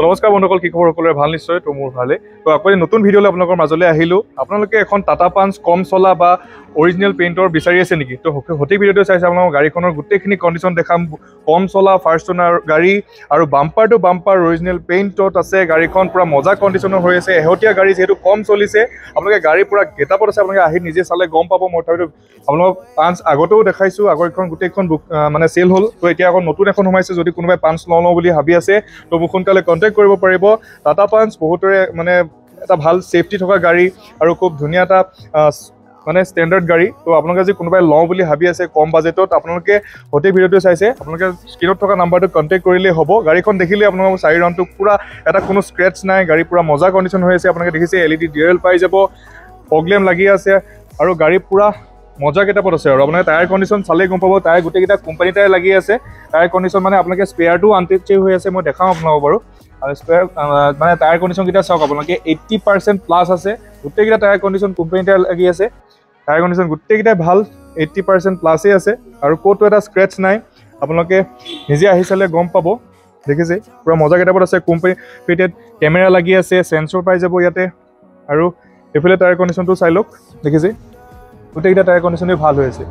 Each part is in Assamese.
নমস্কাৰ বন্ধুসকল, কি খবৰ? সকলোৰে ভাল নিশ্চয়। তো মোৰ ভালে। তো আকৌ নতুন ভিডিঅ'লৈ আপোনালোকৰ মাজলৈ আহিলোঁ। আপোনালোকে এখন টাটা পাঞ্চ কম চলা বা অৰিজিনেল পেইণ্টৰ বিচাৰি আছে নেকি? তো সঠিক ভিডিঅ'টো চাইছে আপোনালোকৰ গাড়ীখনৰ গোটেইখিনি কণ্ডিশ্যন দেখাম। কম চলা ফাৰ্ষ্ট অনাৰ গাড়ী আৰু বাম্পাৰ টু বাম্পাৰ অৰিজিনেল পেইণ্টত আছে। গাড়ীখন পূৰা মজা কণ্ডিশ্যনৰ হৈ আছে। শেহতীয়া গাড়ী যিহেতু কম চলিছে, আপোনালোকে গাড়ী পূৰা গেটাপত আছে। আপোনালোকে আহি নিজে চালে গম পাব। মই তথাপিতো আপোনালোকক পাঞ্চ আগতেও দেখাইছোঁ। আগৰখন গোটেইখন মানে চেল হ'ল। তো এতিয়া আকৌ নতুন এখন সোমাইছে। যদি কোনোবাই পাঞ্চ লওঁ বুলি ভাবি আছে তো মোক সোনকালে কণ্টেক্ট কৰিব পাৰিব। টাটা পাঞ্চ বহুতৰে মানে এটা ভাল ছেফটি থকা গাড়ী আৰু খুব ধুনীয়া এটা মানে ষ্টেণ্ডাৰ্ড গাড়ী। তো আপোনালোকে যদি কোনোবাই লওঁ বুলি ভাবি আছে কম বাজেটত, আপোনালোকে সঠিক ভিডিঅ'টো চাইছে, আপোনালোকে স্ক্ৰীণত থকা নাম্বাৰটোত কণ্টেক্ট কৰিলেই হ'ব। গাড়ীখন দেখিলে আপোনালোকৰ 4 ৰাউণ্ডটো পূৰা এটা কোনো স্ক্ৰেচ নাই। গাড়ী পূৰা মজা কণ্ডিশ্যন হৈ আছে। আপোনালোকে দেখিছে LED ডিউৰেল পাই যাব, প্ৰগ্লেম লাগি আছে আৰু গাড়ী পূৰা মজা কেইটাপত আছে। আৰু আপোনালোকে টায়াৰ কণ্ডিশ্যন চালেই গম পাব। টায়াৰ গোটেইকেইটা কোম্পানী টায়াৰ লাগি আছে। টায়াৰ কণ্ডিশ্যন মানে আপোনালোকে স্পেয়াৰটো আনটেচেই হৈ আছে। মই দেখাওঁ আপোনালোকক বাৰু। আৰু স্পেয়াৰ মানে টায়াৰ কণ্ডিশ্যনকেইটা চাওক আপোনালোকে 80% প্লাছ আছে। গোটেইকেইটা টায়াৰ কণ্ডিশ্যন কোম্পানী টায়াৰ লাগি আছে। টায়াৰ কণ্ডিশ্যন গোটেইকেইটাই ভাল, 80% প্লাছেই আছে আৰু ক'তো এটা স্ক্ৰেচ নাই। আপোনালোকে নিজে আহি চালে গম পাব। দেখিছে পূৰা মজা কেইটাপত আছে। কোম্পানী ফিটেড কেমেৰা লাগি আছে, চেঞ্চৰ পাই যাব ইয়াতে। আৰু এইফালে টায়াৰ কণ্ডিশ্যনটো চাই লওক। দেখিছে গোটেইকেইটা টায়াৰ কণ্ডিশ্যনেই ভাল হৈ আছে।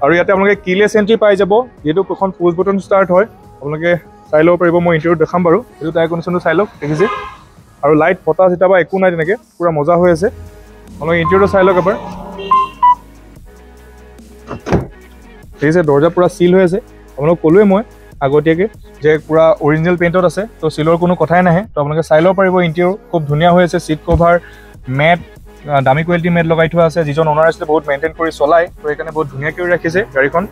আৰু ইয়াতে আপোনালোকে কিলেছ এণ্ট্ৰি পাই যাব, যিহেতু এখন পুছ বটন ষ্টাৰ্ট হয়। আপোনালোকে চাই ল'ব পাৰিব। মই ইণ্টেৰিয়ৰ দেখাম বাৰু। এইটো টায়াৰ কণ্ডিশ্যনটো চাই লওক। দেখিছে আৰু লাইট ফটা চিটা বা একো নাই, তেনেকৈ পূৰা মজা হৈ আছে। আপোনালোকে ইণ্টেৰিয়ৰটো চাই লওক এবাৰ। দেখিছে দৰ্জা পূৰা চিল হৈ আছে। আপোনালোক ক'লোৱে মই আগতীয়াকৈ যে পূৰা অৰিজিনেল পেইণ্টত আছে। তো চিলৰ কোনো কথাই নাহে। তো আপোনালোকে চাই ল'ব পাৰিব। ইণ্টেৰিয়ৰ খুব ধুনীয়া হৈ আছে। ছিট কভাৰ, মেট, দামী কোৱালিটি মেট লগাই থোৱা আছে। যিজন অনাৰ আছিলে বহুত মেইনটেইন কৰি চলায়। তো সেইকাৰণে বহুত ধুনীয়াকৈ ৰাখিছে গাড়ীখন।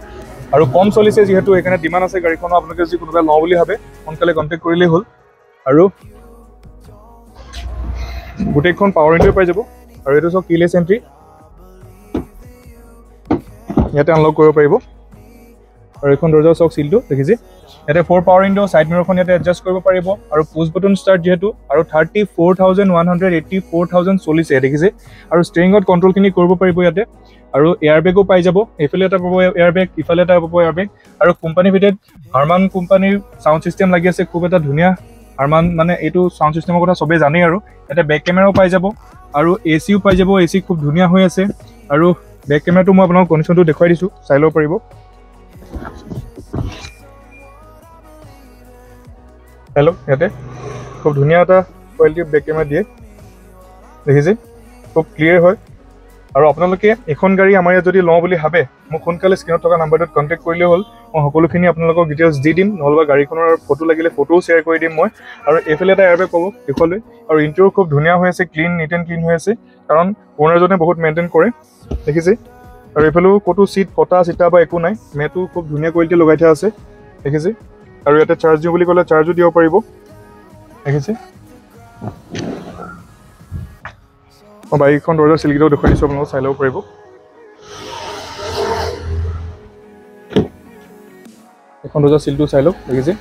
আৰু কম চলিছে যিহেতু সেইকাৰণে ডিমাণ্ড আছে গাড়ীখনৰ। আপোনালোকে যদি কোনোবাই লওঁ বুলি ভাবে সোনকালে কণ্টেক্ট কৰিলেই হ'ল। আৰু গোটেইখন পাৱাৰ উইণ্ডো পাই যাব। আৰু এইটো চাওক কিলেছ এণ্ট্ৰি, ইয়াতে আনলক কৰিব পাৰিব। আৰু এইখন দৰ্জা চাওক চিলটো। দেখিছে ইয়াতে 4 পাৱাৰ উইণ্ডো, ছাইড মিৰৰখন ইয়াতে এডজাষ্ট কৰিব পাৰিব। আৰু পুছ বটন ষ্টাৰ্ট যিহেতু। আৰু 34,184,000 চলিছে। দেখিছে আৰু ষ্টেৰিঙত কণ্ট্ৰলখিনি কৰিব পাৰিব ইয়াতে। আৰু এয়াৰ বেগো পাই যাব। এইফালে এটা পাব এয়াৰ বেগ, ইফালে এটা পাব এয়াৰ বেগ। আৰু কোম্পানী ভিতৰত হাৰমান কোম্পানীৰ চাউণ্ড ছিষ্টেম লাগি আছে। খুব এটা ধুনীয়া হাৰমান, মানে এইটো চাউণ্ড ছিষ্টেমৰ কথা চবেই জানেই। আৰু ইয়াতে বেক কেমেৰাও পাই যাব আৰু AC পাই যাব। AC খুব ধুনীয়া হৈ আছে। আৰু বেক কেমেৰাটো মই আপোনাক কণ্ডিশ্যনটো দেখুৱাই দিছোঁ, চাই ল'ব পাৰিব। হেল্ল', ইয়াতে খুব ধুনীয়া এটা কোৱালিটিৰ বেক কেমেৰা দিয়ে। দেখিছে খুব ক্লিয়াৰ হয়। আৰু আপোনালোকে এখন গাড়ী আমাৰ ইয়াত যদি লওঁ বুলি ভাবে মোক সোনকালে স্ক্ৰীণত থকা নাম্বাৰটোত কণ্টেক্ট কৰিলেই হ'ল। মই সকলোখিনি আপোনালোকক ডিটেইলছ দি দিম, নহ'লে গাড়ীখনৰ ফটো লাগিলে ফটোও শ্বেয়াৰ কৰি দিম মই। আৰু এইফালে এটা এয়াৰবেগ পাব এইফালে। আৰু ইণ্টেৰিয়ৰ খুব ধুনীয়া হৈ আছে, ক্লিন, নিট এণ্ড ক্লিন হৈ আছে, কাৰণ অ'নাৰজনে বহুত মেইনটেইন কৰে। দেখিছে আৰু এইফালেও ক'তো চিট ফটা চিটা বা একো নাই। মেটো খুব ধুনীয়া কোৱালিটি লগাই থোৱা আছে। দেখিছে আৰু ইয়াতে চাৰ্জ দিওঁ বুলি ক'লে চাৰ্জো দিব পাৰিব। দেখিছে মই বাইকখন দৰ্জাৰ চিলকেইটাও দেখুৱাই দিছোঁ, আপোনালোকক চাই ল'ব পাৰিব। এখন দৰ্জাৰ চিলটো চাই লওক। দেখিছে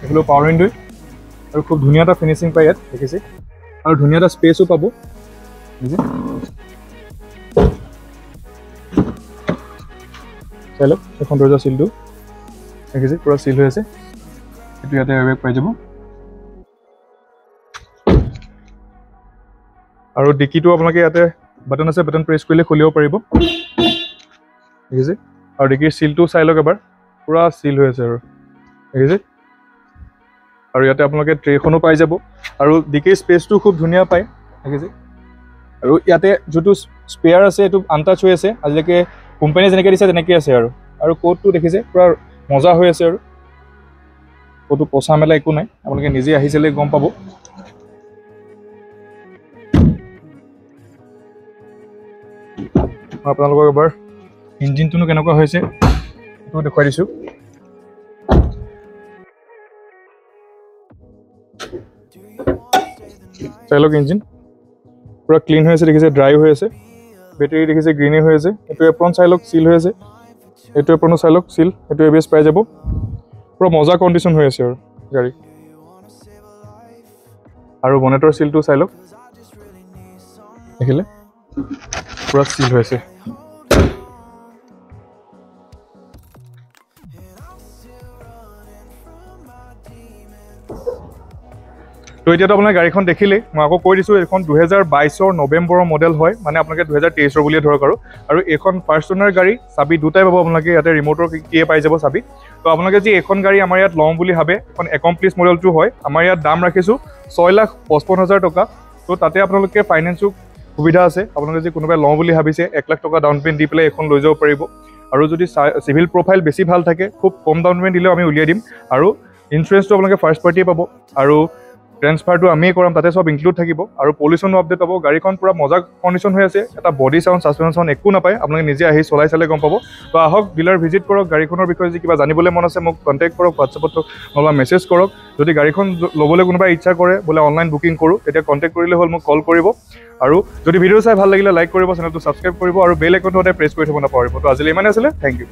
এইফালেও পাৱাৰ উইণ্ডো আৰু খুব ধুনীয়া এটা ফিনিচিং পায় ইয়াত। দেখিছে আৰু ধুনীয়া এটা স্পেচো পাব। দেখিছে চাই লওক এখন দৰ্জাৰ চিলটো। দেখিছে পূৰা চিল হৈ আছে। এইটো ইয়াতে এয়াৰবেগ পাই যাব। আৰু ডিকিটো আপোনালোকে ইয়াতে বাটন আছে, বাটন প্ৰেছ কৰিলে খুলিব পাৰিব। দেখিছে আৰু ডিকিৰ চিলটো চাই লওক এবাৰ, পূৰা চিল হৈ আছে। আৰু দেখিছে আৰু ইয়াতে আপোনালোকে ট্ৰেখনো পাই যাব। আৰু ডিকিৰ স্পেচটো খুব ধুনীয়া পায়। দেখিছে আৰু ইয়াতে যিটো স্পেয়াৰ আছে এইটো আনটাচ হৈ আছে। আজিলৈকে কোম্পানীয়ে যেনেকৈ দিছে তেনেকৈ আছে। আৰু কোডটো দেখিছে পূৰা মজা হৈ আছে। আৰু ক'তো পচা মেলা একো নাই। আপোনালোকে নিজে আহি চালে গম পাব। মই আপোনালোকক এবাৰ ইঞ্জিনটোনো কেনেকুৱা হৈছে সেইটো দেখুৱাই দিছোঁ। চাই লওক ইঞ্জিন পূৰা ক্লিন হৈ আছে। দেখিছে ড্ৰাই হৈ আছে। বেটেৰী দেখিছে গ্ৰীণেই হৈ আছে। এইটো এপ্ৰন চাই লওক, চিল হৈ আছে। এইটো এপ্ৰনো চাই লওক, চিল। এইটো ABS পাই যাব। পূৰা মজা কণ্ডিশ্যন হৈ আছে আৰু গাড়ী। আৰু বনেটৰ চিলটো চাই লওক। দেখিলে পূৰা চিল হৈ আছে। তো এতিয়াতো আপোনাৰ গাড়ীখন দেখিলেই মই আকৌ কৈ দিছোঁ এইখন 2022 নৱেম্বৰৰ মডেল হয় মানে আপোনালোকে 2023 বুলিয়ে ধৰক আৰু এইখন ফাৰ্ষ্ট অনাৰ গাড়ী চাবি দুটাই পাব আপোনালোকে ইয়াতে ৰিম'টৰ কিয়ে পাই যাব চাবি তো আপোনালোকে যি এইখন গাড়ী আমাৰ ইয়াত লওঁ বুলি ভাবে এখন একমপ্লিছ মডেলটো হয় আমাৰ ইয়াত দাম ৰাখিছোঁ 6,55,000 টকা তো তাতে আপোনালোকে ফাইনেন্সো সুবিধা আছে আপোনালোকে যদি কোনোবাই লওঁ বুলি ভাবিছে 1 লাখ টকা ডাউন পে'মেণ্ট দি পেলাই এখন লৈ যাব পাৰিব আৰু যদি চিভিল প্ৰফাইল বেছি ভাল থাকে খুব কম ডাউন পে'মেণ্ট দিলেও আমি উলিয়াই দিম আৰু ইঞ্চুৰেঞ্চটো আপোনালোকে ফাৰ্ষ্ট পাৰ্টিয়ে পাব আৰু ট্ৰেন্সফাৰটো আমিয়ে কৰাম তাতে সব ইনক্লুড থাকিব আৰু পলিউশ্যনো আপডেট পাব গাড়ীখন পুৰা মজা কণ্ডিশ্যন হৈ আছে এটা বডি চাউণ্ড ছাছপেনশ্যন চাউণ্ড একো নাপায় আপোনালোকে নিজে আহি চলাই চালে গম পাব তো আহক ডিলাৰ ভিজিট কৰক গাড়ীখনৰ বিষয়ে যদি কিবা জানিবলৈ মন আছে মোক কণ্টেক্ট কৰক হোৱাটছএপত নহ'বা মেছেজ কৰক যদি গাড়ীখন ল'বলৈ কোনোবাই ইচ্ছা কৰে বোলে অনলাইন বুকিং কৰোঁ তেতিয়া কণ্টেক্ট কৰিলে হ'ল মোক কল কৰিব আৰু যদি ভিডিঅ' চাই ভাল লাগিলে লাইক কৰিব চেনেলটো ছাবস্ক্ৰাইব কৰিব আৰু বেল আইকনটো সদায় প্ৰেছ কৰি থ'ব নাপাহৰিব তো আজিলৈ ইমানে আছিলে থেংক ইউ